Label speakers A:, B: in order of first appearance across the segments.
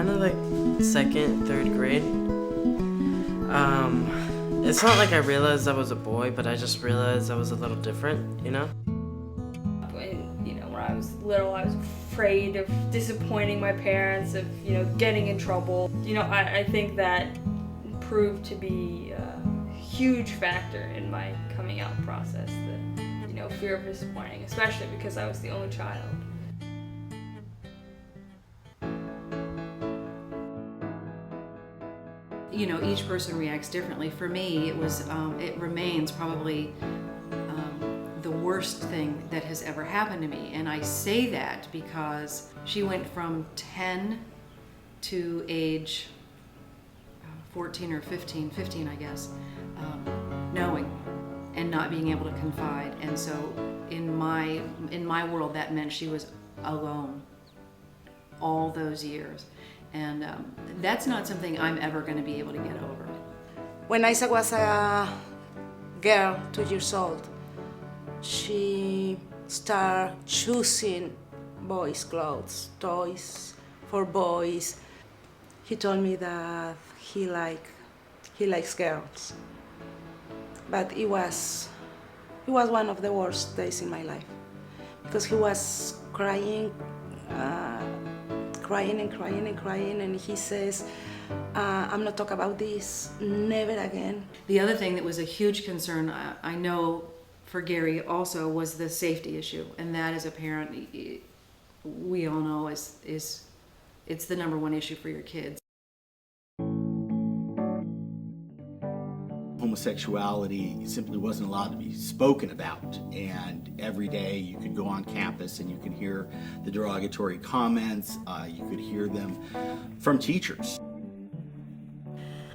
A: kind of like second, third grade. It's not like I realized I was a boy, but I just realized I was a little different, you know?
B: When I was little, I was afraid of disappointing my parents, of, getting in trouble. I think that proved to be a huge factor in my coming out process, the, fear of disappointing, especially because I was the only child.
C: Each person reacts differently. For me, it remains probably the worst thing that has ever happened to me. And I say that because she went from 10 to age 14 or 15, I guess, knowing and not being able to confide. And so in my world, that meant she was alone all those years. And that's not something I'm ever going to be able to get over.
D: When Isa was a girl, 2 years old, she started choosing boys' clothes, toys for boys. He told me that he likes girls. But it was one of the worst days in my life, because he was crying and he says, I'm not talking about this, never again.
C: The other thing that was a huge concern, I know for Gary also, was the safety issue. And that as a parent, we all know it's the number one issue for your kids.
E: Homosexuality simply wasn't allowed to be spoken about, and every day you could go on campus and you could hear the derogatory comments, you could hear them from teachers.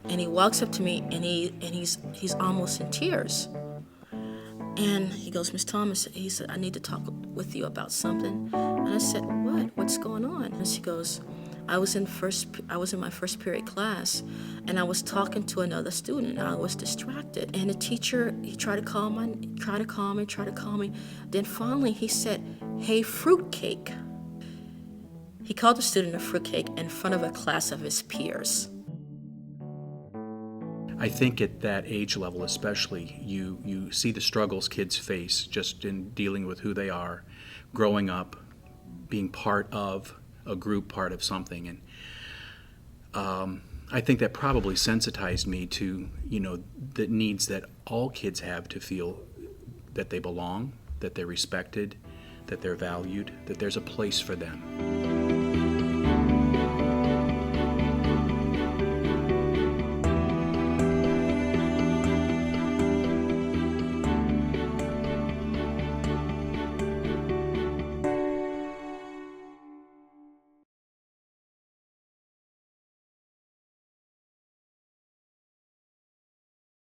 F: And he walks up to me and he's almost in tears. And he goes, Miss Thomas, he said, I need to talk with you about something. And I said, what? What's going on? And she goes, I was in my first period class, and I was talking to another student, and I was distracted. And the teacher, he tried to calm me. Then finally he said, hey, fruitcake. He called the student a fruitcake in front of a class of his peers.
G: I think at that age level especially, you see the struggles kids face just in dealing with who they are, growing up, being part of a group, part of something. And I think that probably sensitized me to, the needs that all kids have to feel that they belong, that they're respected, that they're valued, that there's a place for them.